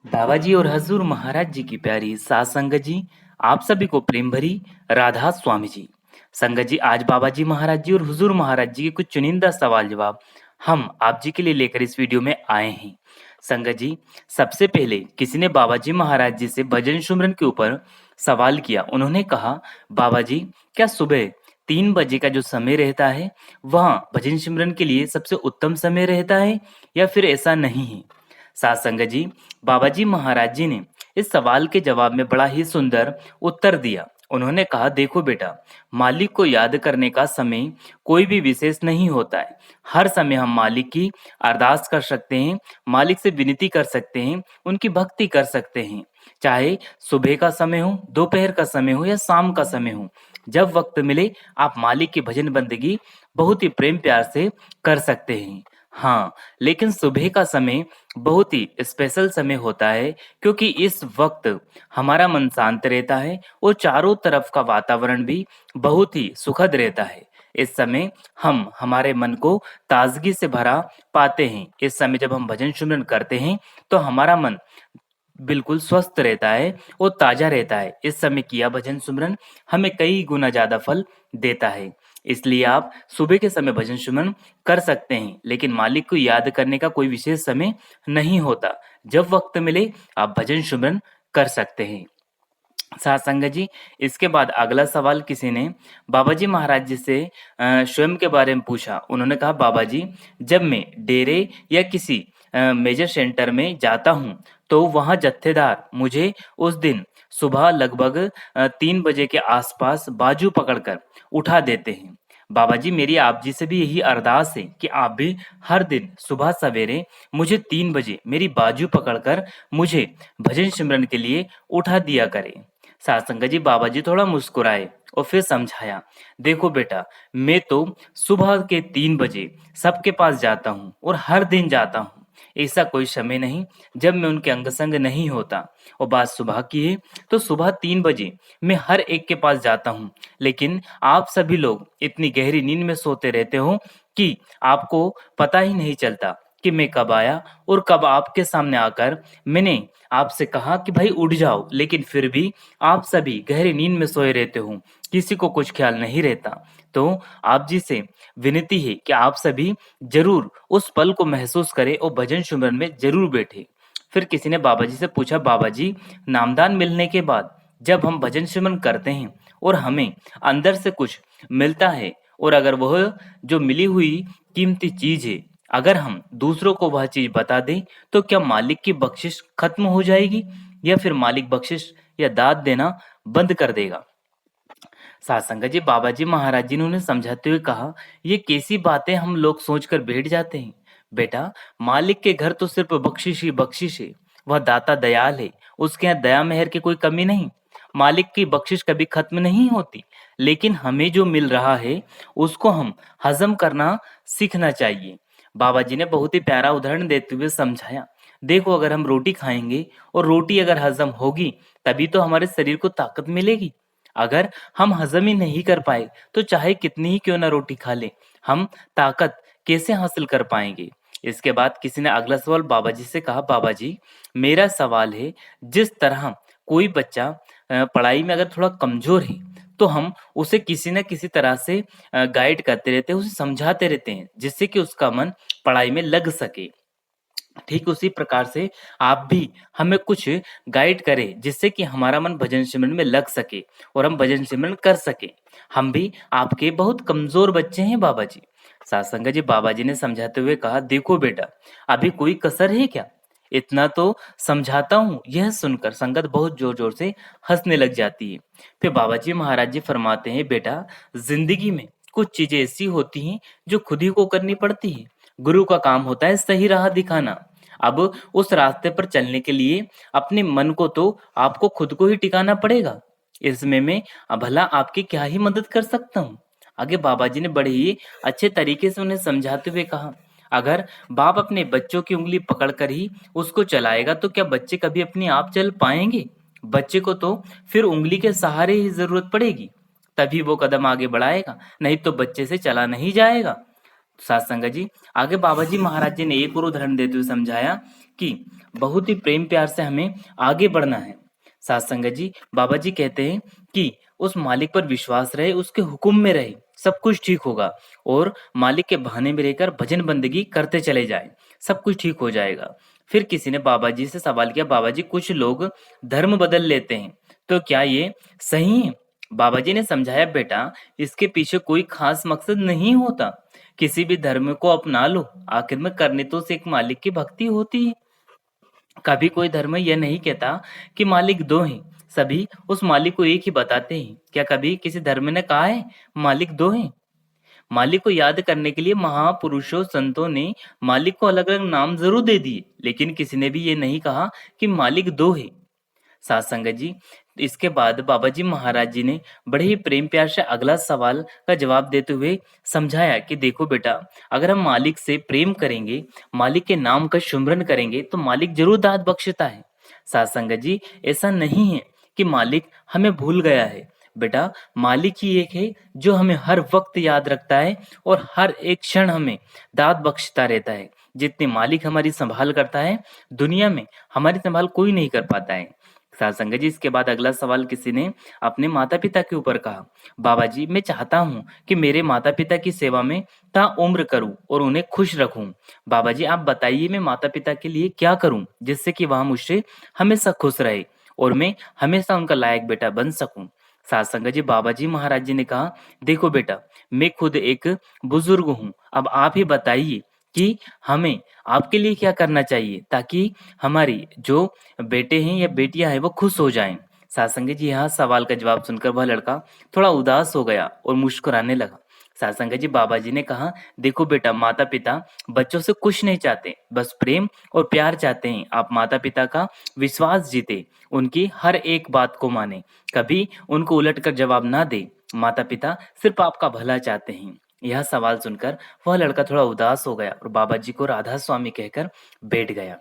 बाबा जी और हजूर महाराज जी की प्यारी सात संगत जी, आप सभी को प्रेम भरी राधा स्वामी जी। संगत जी, आज बाबा जी महाराज जी और हुजूर महाराज जी के कुछ चुनिंदा सवाल जवाब हम आप जी के लिए लेकर इस वीडियो में आए हैं। संगत जी, सबसे पहले किसी ने बाबा जी महाराज जी से भजन सुमरन के ऊपर सवाल किया। उन्होंने कहा, बाबा जी, क्या सुबह 3 बजे का जो समय रहता है वह भजन सिमरन के लिए सबसे उत्तम समय रहता है या फिर ऐसा नहीं है? सात संगत जी, बाबा जी महाराज जी ने इस सवाल के जवाब में बड़ा ही सुंदर उत्तर दिया। उन्होंने कहा, देखो बेटा, मालिक को याद करने का समय कोई भी विशेष नहीं होता है। हर समय हम मालिक की अरदास कर सकते हैं, मालिक से विनती कर सकते हैं, उनकी भक्ति कर सकते हैं। चाहे सुबह का समय हो, दोपहर का समय हो या शाम का समय हो, जब वक्त मिले आप मालिक की भजन बंदगी बहुत ही प्रेम प्यार से कर सकते हैं। हाँ, लेकिन सुबह का समय बहुत ही स्पेशल समय होता है, क्योंकि इस वक्त हमारा मन शांत रहता है और चारों तरफ का वातावरण भी बहुत ही सुखद रहता है। इस समय हम हमारे मन को ताजगी से भरा पाते हैं। इस समय जब हम भजन सुमरन करते हैं तो हमारा मन बिल्कुल स्वस्थ रहता है और ताजा रहता है। इस समय किया भजन सुमरन हमें कई गुना ज्यादा फल देता है। इसलिए आप सुबह के समय भजन सुमरन कर सकते हैं, लेकिन मालिक को याद करने का कोई विशेष समय नहीं होता। जब वक्त मिले आप भजन सुमरन कर सकते हैं। साथ संगत जी, इसके बाद अगला सवाल किसी ने बाबा जी महाराज जी से स्वयं के बारे में पूछा। उन्होंने कहा, बाबा जी, जब मैं डेरे या किसी मेजर सेंटर में जाता हूँ तो वहाँ जत्थेदार मुझे उस दिन सुबह लगभग 3 बजे के आसपास बाजू पकड़कर उठा देते हैं। बाबा जी, मेरी आप जी से भी यही अरदास है कि आप भी हर दिन सुबह सवेरे मुझे 3 बजे मेरी बाजू पकड़कर मुझे भजन सिमरन के लिए उठा दिया करें। सासंगा जी, बाबा जी थोड़ा मुस्कुराए और फिर समझाया, देखो बेटा, मैं तो सुबह के 3 बजे सबके पास जाता हूँ और हर दिन जाता हूँ। ऐसा कोई समय नहीं जब मैं उनके अंग संग नहीं होता। और बात सुबह की है तो सुबह 3 बजे मैं हर एक के पास जाता हूँ, लेकिन आप सभी लोग इतनी गहरी नींद में सोते रहते हो कि आपको पता ही नहीं चलता कि मैं कब आया और कब आपके सामने आकर मैंने आपसे कहा कि भाई उठ जाओ, लेकिन फिर भी आप सभी गहरी नींद में सोए रहते हो, किसी को कुछ ख्याल नहीं रहता। तो आप जी से विनती है कि आप सभी जरूर उस पल को महसूस करें और भजन सिमरन में जरूर बैठे। फिर किसी ने बाबा जी से पूछा, बाबा जी, नामदान मिलने के बाद जब हम भजन सिमरन करते हैं और हमें अंदर से कुछ मिलता है, और अगर वह जो मिली हुई कीमती चीज है, अगर हम दूसरों को वह चीज बता दें तो क्या मालिक की बख्शिश खत्म हो जाएगी या फिर मालिक बख्शिश या दाद देना बंद कर देगा? सासंगा जी, बाबा जी महाराज जी ने उन्हें समझाते हुए कहा, ये कैसी बातें हम लोग सोचकर बैठ जाते हैं। बेटा, मालिक के घर तो सिर्फ बख्शिश ही बख्शिश है। वह दाता दयाल है, उसके यहाँ दया मेहर की कोई कमी नहीं। मालिक की बख्शिश कभी खत्म नहीं होती, लेकिन हमें जो मिल रहा है उसको हम हजम करना सीखना चाहिए। बाबा जी ने बहुत ही प्यारा उदाहरण देते हुए समझाया, देखो, अगर हम रोटी खाएंगे और रोटी अगर हजम होगी तभी तो हमारे शरीर को ताकत मिलेगी। अगर हम हजम ही नहीं कर पाए तो चाहे कितनी ही क्यों ना रोटी खा लें, हम ताकत कैसे हासिल कर पाएंगे? इसके बाद किसी ने अगला सवाल बाबा जी से कहा, बाबा जी, मेरा सवाल है, जिस तरह कोई बच्चा पढ़ाई में अगर थोड़ा कमजोर है तो हम उसे किसी न किसी तरह से गाइड करते रहते हैं, उसे समझाते रहते हैं, जिससे कि उसका मन पढ़ाई में लग सके। ठीक उसी प्रकार से आप भी हमें कुछ गाइड करें, जिससे कि हमारा मन भजन सिमरन में लग सके और हम भजन सिमरन कर सके। हम भी आपके बहुत कमजोर बच्चे हैं बाबा जी। सासंगा जी, बाबा जी ने समझाते हुए कहा, देखो बेटा, अभी कोई कसर है क्या? इतना तो समझाता हूँ। यह सुनकर संगत बहुत जोर जोर से हंसने लग जाती है। फिर बाबा जी महाराज जी फरमाते हैं, बेटा, जिंदगी में कुछ चीजें ऐसी होती हैं जो खुद ही को करनी पड़ती है। गुरु का काम होता है सही राह दिखाना। अब उस रास्ते पर चलने के लिए अपने मन को तो आपको खुद को ही टिकाना पड़ेगा। इसमें मैं भला आपकी क्या ही मदद कर सकता हूँ? आगे बाबा जी ने बड़े ही अच्छे तरीके से उन्हें समझाते हुए कहा, अगर बाप अपने बच्चों की उंगली पकड़कर ही उसको चलाएगा तो क्या बच्चे कभी अपने आप चल पाएंगे? बच्चे को तो फिर उंगली के सहारे ही जरूरत पड़ेगी, तभी वो कदम आगे बढ़ाएगा, नहीं तो बच्चे से चला नहीं जाएगा। सात संगत जी, आगे बाबा जी महाराज जी ने एक और उदाहरण देते हुए समझाया कि बहुत ही प्रेम प्यार से हमें आगे बढ़ना है। सात संगत जी, बाबा जी कहते हैं कि उस मालिक पर विश्वास रहे, उसके हुक्म में रहे, सब कुछ ठीक होगा। और मालिक के बहाने में रहकर भजन बंदगी करते चले जाए, सब कुछ ठीक हो जाएगा। फिर किसी ने बाबा जी से सवाल किया, बाबा जी कुछ लोग धर्म बदल लेते हैं, तो क्या ये सही है? बाबा जी ने समझाया, बेटा इसके पीछे कोई खास मकसद नहीं होता, किसी भी धर्म को अपना लो, आखिर में करने तो उस एक मालिक की भक्ति होती है। कभी कोई धर्म यह नहीं कहता कि मालिक दो हैं, सभी उस मालिक को एक ही बताते हैं। क्या कभी किसी धर्म ने कहा है मालिक दो हैं? मालिक को याद करने के लिए महापुरुषों संतों ने मालिक को अलग अलग नाम जरूर दे दिए, लेकिन किसी ने भी ये नहीं कहा कि मालिक दो है। साथ संगत जी, इसके बाद बाबा जी महाराज जी ने बड़े ही प्रेम प्यार से अगला सवाल का जवाब देते हुए समझाया कि देखो बेटा, अगर हम मालिक से प्रेम करेंगे, मालिक के नाम का सुमिरन करेंगे, तो मालिक जरूर दाद बख्शता है। साथ संगत जी, ऐसा नहीं है कि मालिक हमें भूल गया है। बेटा, मालिक ही एक है जो हमें हर वक्त याद रखता है और हर एक क्षण हमें दाद बख्शता रहता है। जितनी मालिक हमारी संभाल करता है, दुनिया में हमारी संभाल कोई नहीं कर पाता है। साथ संगत जी, इसके बाद अगला सवाल किसी ने अपने माता पिता के ऊपर कहा, बाबा जी मैं चाहता हूँ कि मेरे माता पिता की सेवा में ता उम्र करूँ और उन्हें खुश रखूं। बाबा जी आप बताइए, मैं माता पिता के लिए क्या करूं जिससे कि वह मुझसे हमेशा खुश रहे और मैं हमेशा उनका लायक बेटा बन सकूं। साथ संगत जी, बाबा जी महाराज जी ने कहा, देखो बेटा मैं खुद एक बुजुर्ग हूँ, अब आप ही बताइए कि हमें आपके लिए क्या करना चाहिए ताकि हमारी जो बेटे हैं या बेटियां हैं वो खुश हो जाएं। सासंग जी, यहाँ सवाल का जवाब सुनकर वह लड़का थोड़ा उदास हो गया और मुस्कुराने लगा। सासंग जी, बाबा जी ने कहा, देखो बेटा माता पिता बच्चों से कुछ नहीं चाहते, बस प्रेम और प्यार चाहते हैं। आप माता पिता का विश्वास जीते, उनकी हर एक बात को माने, कभी उनको उलट कर जवाब ना दे। माता पिता सिर्फ आपका भला चाहते हैं। यह सवाल सुनकर वह लड़का थोड़ा उदास हो गया और बाबा जी को राधा स्वामी कहकर बैठ गया।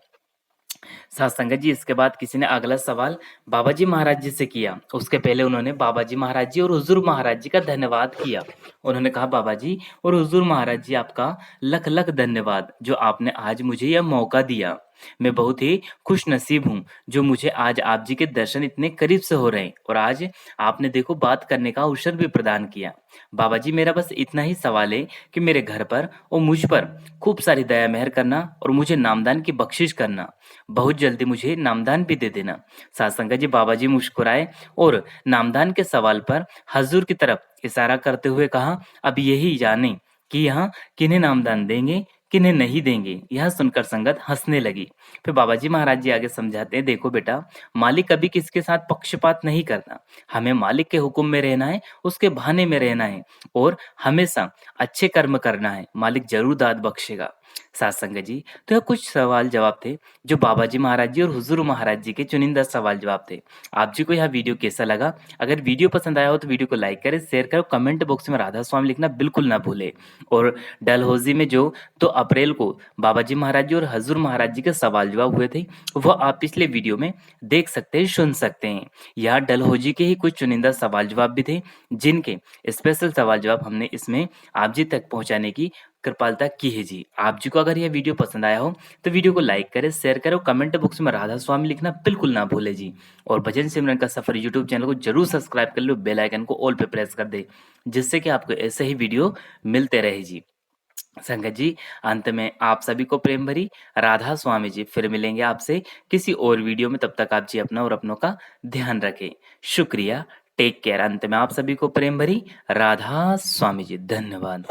साथ संगत जी, इसके बाद किसी ने अगला सवाल बाबा जी महाराज जी से किया। उसके पहले उन्होंने बाबा जी महाराज जी और हुजूर महाराज जी का धन्यवाद किया। उन्होंने कहा, बाबा जी और हुजूर महाराज जी आपका लख लख धन्यवाद जो आपने आज मुझे यह मौका दिया। मैं बहुत ही खुश नसीब हूँ जो मुझे आज आप जी के दर्शन इतने करीब से हो रहे हैं और आज आपने देखो बात करने का अवसर भी प्रदान किया। बाबा जी मेरा बस इतना ही सवाल है कि मेरे घर पर और मुझ पर खूब सारी दया मेहर करना और मुझे नामदान की बख्शिश करना। बहुत जल्दी मुझे नामदान भी दे देना। सासंगा जी, बाबा जी मुस्कुराए और नामदान के सवाल पर हजूर की तरफ इशारा करते हुए कहा, अब यही जाने कि यहाँ किन्हें नामदान देंगे किन्हें नहीं देंगे। यह सुनकर संगत हंसने लगी। फिर बाबा जी महाराज जी आगे समझाते हैं, देखो बेटा मालिक कभी किसी के साथ पक्षपात नहीं करता। हमें मालिक के हुक्म में रहना है, उसके बहाने में रहना है और हमेशा अच्छे कर्म करना है। मालिक जरूर दाद बख्शेगा। साथ संगत जी, तो यह कुछ सवाल जवाब थे जो बाबा जी महाराज जी और हुजूर महाराज जी के चुनिंदा सवाल जवाब थे। आप जी को यह वीडियो कैसा लगा? अगर वीडियो पसंद आया हो तो वीडियो को लाइक करें, शेयर करें, कमेंट बॉक्स में राधा स्वामी लिखना बिल्कुल ना भूले। और डलहौजी में जो 2 अप्रैल को बाबा जी महाराज जी और हजूर महाराज जी के सवाल जवाब हुए थे, वह आप पिछले वीडियो में देख सकते हैं, सुन सकते हैं। यहाँ डलहौजी के ही कुछ चुनिंदा सवाल जवाब भी थे जिनके स्पेशल सवाल जवाब हमने इसमें आप जी तक पहुंचाने की कृपालता की है जी। आप जी को अगर यह वीडियो पसंद आया हो तो वीडियो को लाइक करें, शेयर करें और कमेंट बॉक्स में राधा स्वामी लिखना बिल्कुल ना भूले जी। और भजन सिमरन का सफर यूट्यूब चैनल को जरूर सब्सक्राइब कर लो, बेल आइकन को ऑल पे प्रेस कर दे, जिससे कि आपको ऐसे ही वीडियो मिलते रहे जी। संगत जी, अंत में आप सभी को प्रेम भरी राधा स्वामी जी। फिर मिलेंगे आपसे किसी और वीडियो में, तब तक आप जी अपना और अपनों का ध्यान रखें। शुक्रिया, टेक केयर। अंत में आप सभी को प्रेम भरी राधा स्वामी जी। धन्यवाद।